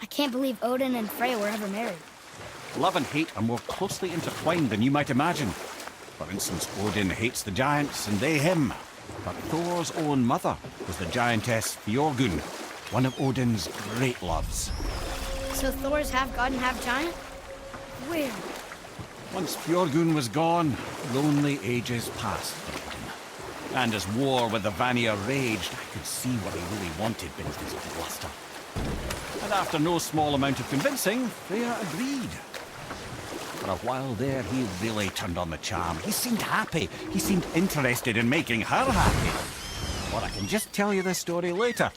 I can't believe Odin and Freya were ever married. Love and hate are more closely intertwined than you might imagine. For instance, Odin hates the giants and they him. But Thor's own mother was the giantess Fjorgun, one of Odin's great loves. So Thor's half god and half giant? Weird. Once Fjorgun was gone, lonely ages passed for Odin. And as war with the Vanir raged, I could see what he really wanted beneath his bluster. And after no small amount of convincing, Freya agreed. For a while there, he really turned on the charm. He seemed happy. He seemed interested in making her happy. Or I can just tell you this story later.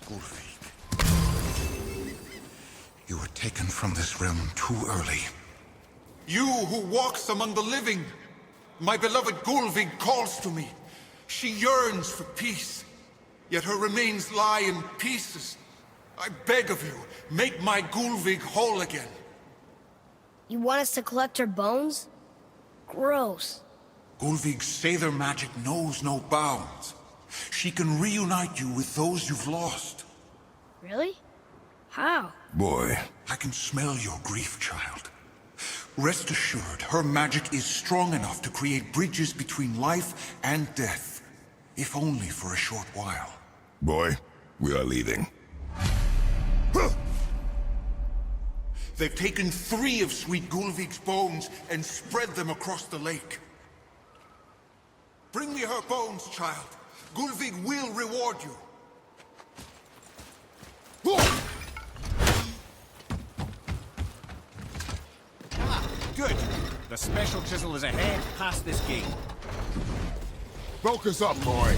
Gullveig, you were taken from this realm too early. You who walks among the living, my beloved Gullveig calls to me. She yearns for peace, yet her remains lie in pieces. I beg of you, make my Gullveig whole again. You want us to collect her bones? Gross. Gullveig's Seidr magic knows no bounds. She can reunite you with those you've lost. Really? How? Boy, I can smell your grief, child. Rest assured, her magic is strong enough to create bridges between life and death, if only for a short while. boy, we are leaving. They've taken 3 of sweet Gullveig's bones and spread them across the lake. Bring me her bones, child. Gullveig will reward you. Good. The special chisel is ahead, past this gate. Focus up, boy.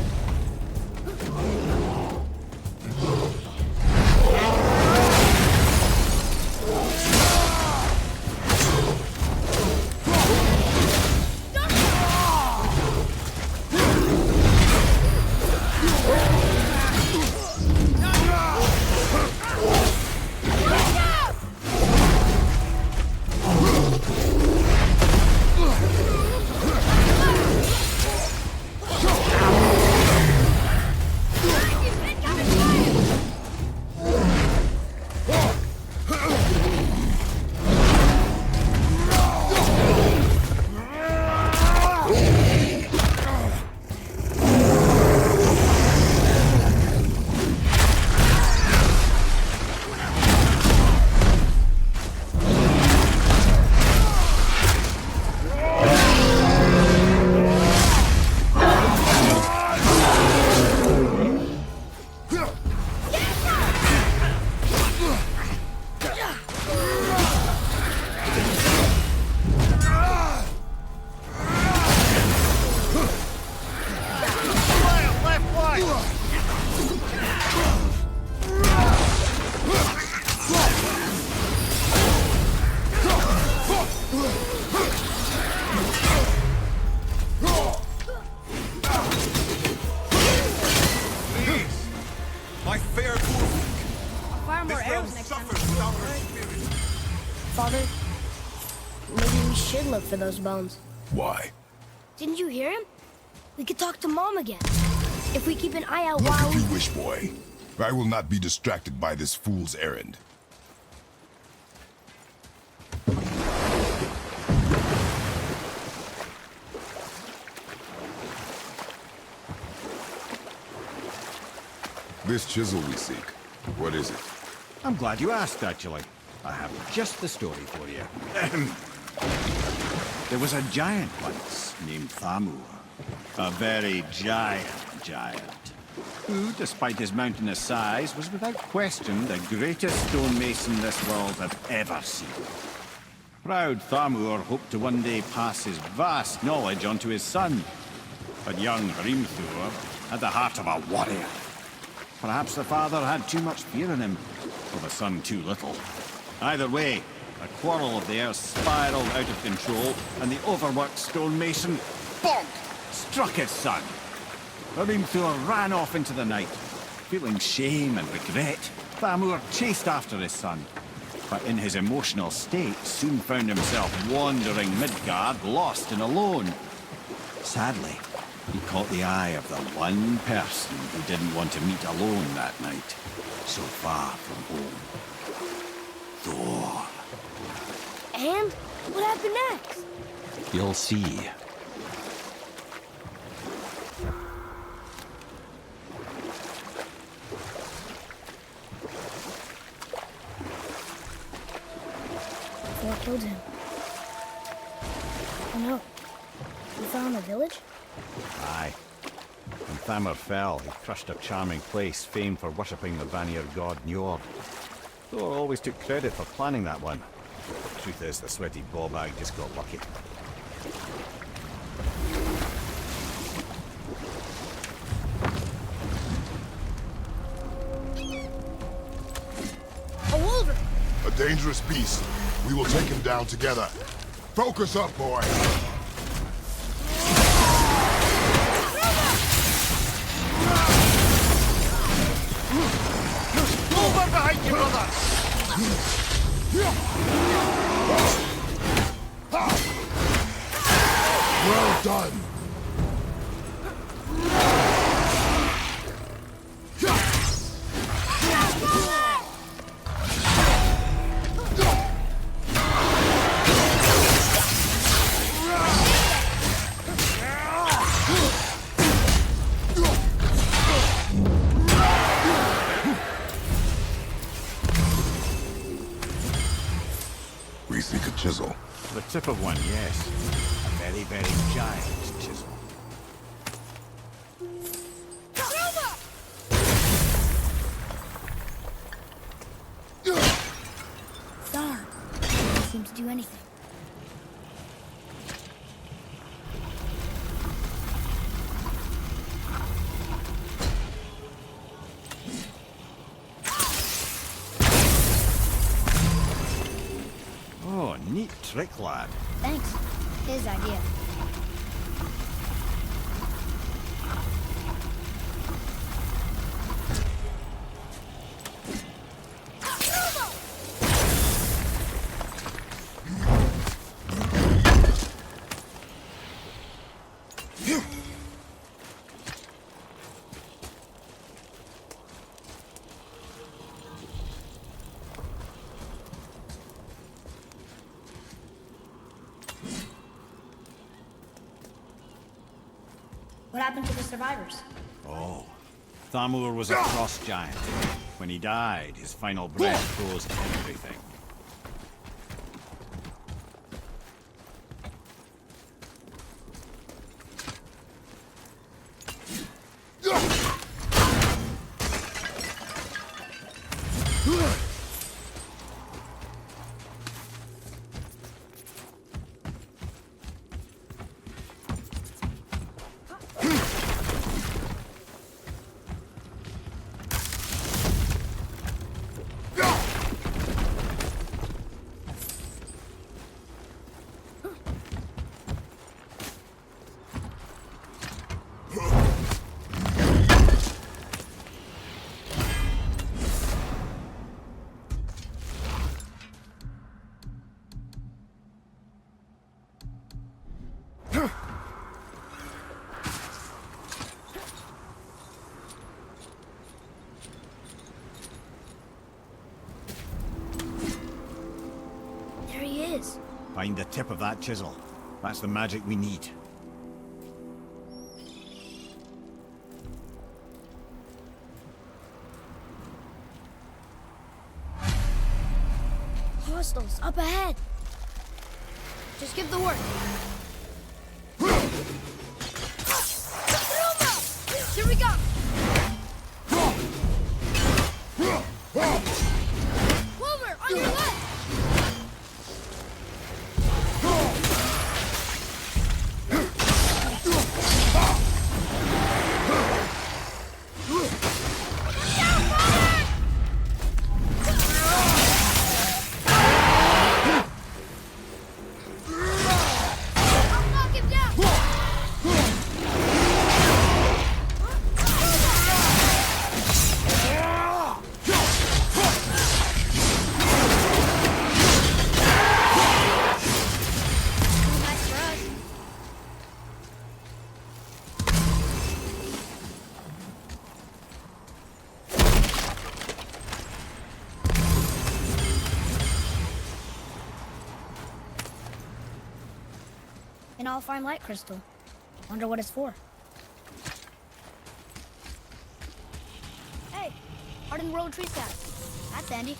Father, maybe we should look for those bones. Why? Didn't you hear him? We could talk to Mom again. If we keep an eye out Look while if you wish, boy. I will not be distracted by this fool's errand. This chisel we seek, what is it? I'm glad you asked, actually. I have just the story for you. There was a giant once named Thamur. A very giant, who, despite his mountainous size, was without question the greatest stonemason this world had ever seen. Proud Thamur hoped to one day pass his vast knowledge on to his son. But young Hrimthur had the heart of a warrior. Perhaps the father had too much fear in him, or the son too little. Either way, a quarrel of theirs spiraled out of control, and the overworked stonemason, bonk, struck his son. Hrimthur ran off into the night. Feeling shame and regret, Thamur chased after his son, but in his emotional state soon found himself wandering Midgard, lost and alone. Sadly, he caught the eye of the one person who didn't want to meet alone that night, so far from home. Thor. And what happened next? You'll see. Thor killed him. Oh no. We found the village? Aye. When Thamur fell, he crushed a charming place famed for worshipping the Vanir god Njord. Thor always took credit for planning that one. Truth is, the sweaty ballbag just got lucky. A wolverine! A dangerous beast. We will take him down together. Focus up, boy. Over behind you, brother! Well done. We seek a chisel. The tip of one, yes. A very, very giant chisel. Thar. Doesn't seem to do anything. Oh, neat trick, lad. Thanks. His idea. What happened to the survivors? Oh. Thamur was a frost giant. When he died, his final breath froze everything. There he is. Find the tip of that chisel. That's the magic we need. Hostiles up ahead. Just give the word. Here we go! Wolver, on your left! Alfheim light crystal. Wonder what it's for. Hey, hardened road tree sap. That's handy.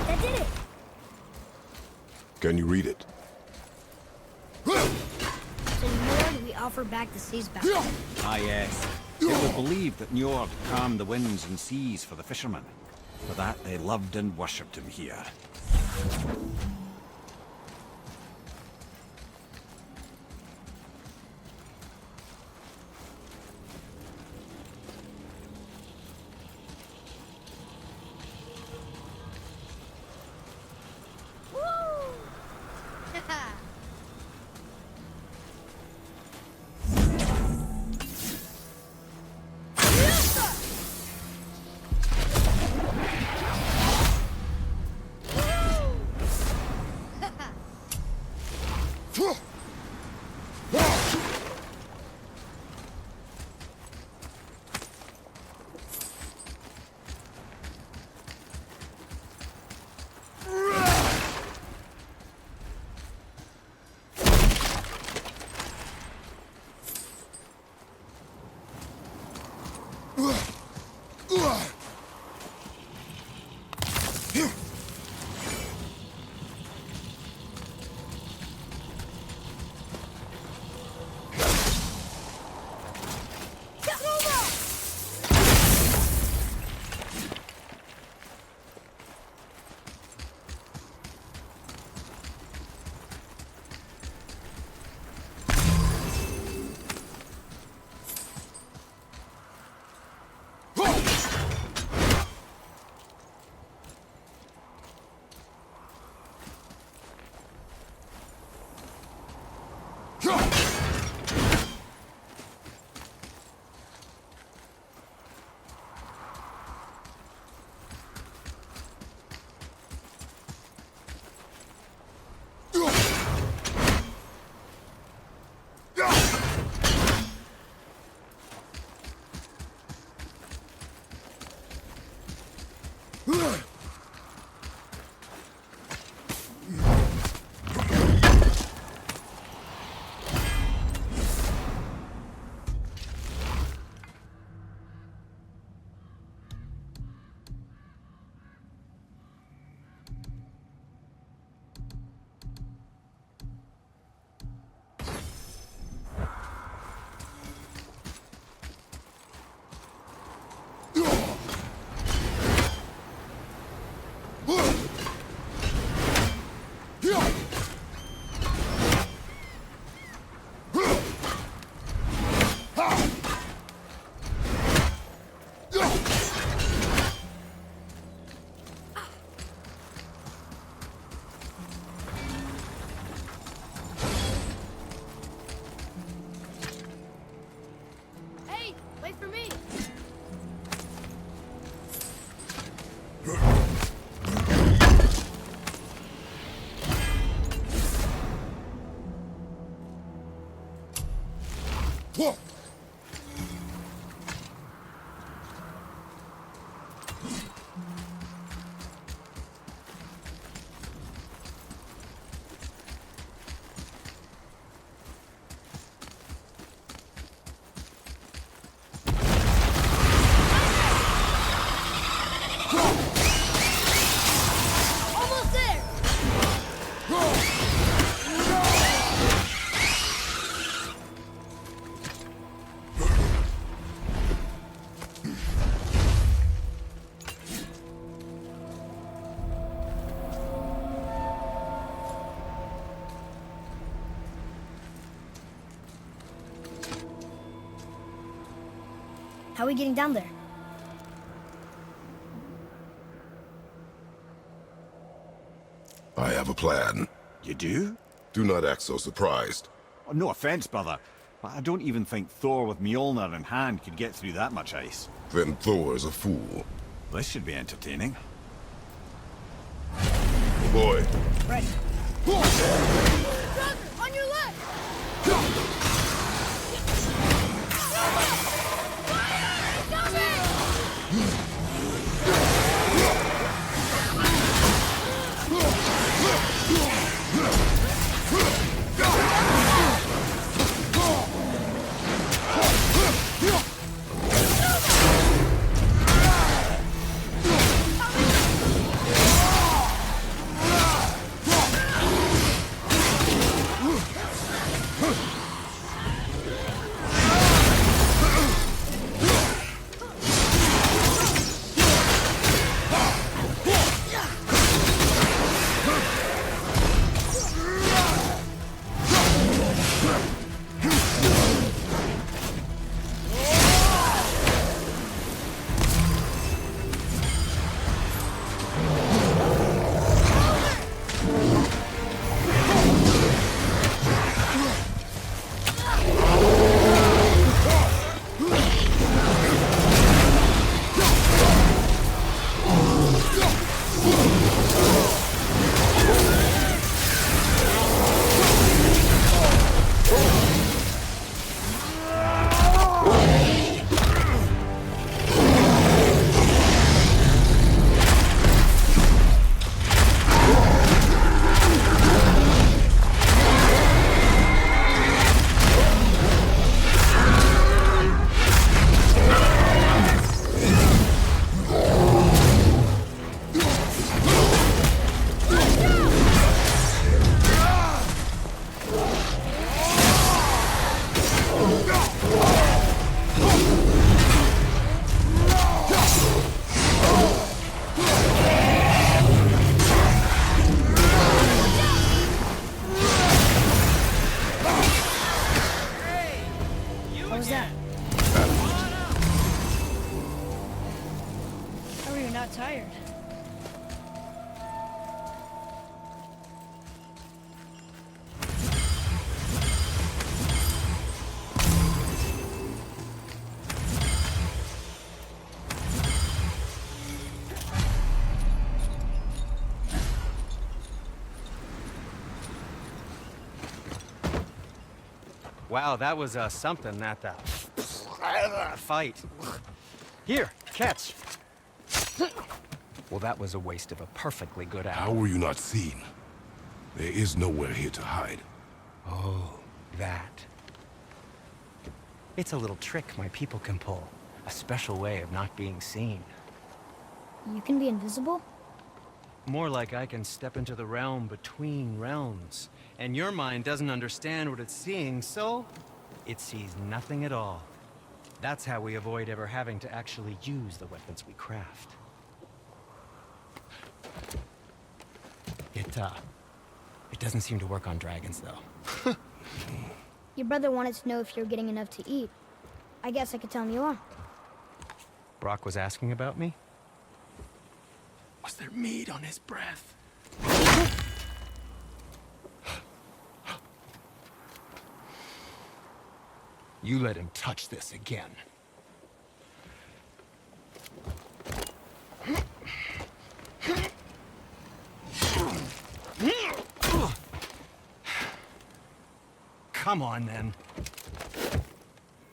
That did it! Can you read it? To Njord, we offer back the seas back. Ah, yes. It was believed that Njord calmed the winds and seas for the fishermen. For that, they loved and worshipped him here. How are we getting down there? I have a plan. You do? Do not act so surprised. Oh, no offense, brother, but I don't even think Thor with Mjolnir in hand could get through that much ice. Then Thor's a fool. This should be entertaining. Boy. Ready. Brother, on your left! Fire! Coming! Wow, that was something, that fight. Here, catch. Well, that was a waste of a perfectly good How apple. were you not seen? There is nowhere here to hide. Oh, that. It's a little trick my people can pull. A special way of not being seen. You can be invisible? More like I can step into the realm between realms. And your mind doesn't understand what it's seeing, so it sees nothing at all. That's how we avoid ever having to actually use the weapons we craft. It doesn't seem to work on dragons, though. Your brother wanted to know if you're getting enough to eat. I guess I could tell him you are. Brock was asking about me? Was there meat on his breath? You let him touch this again. Come on, then.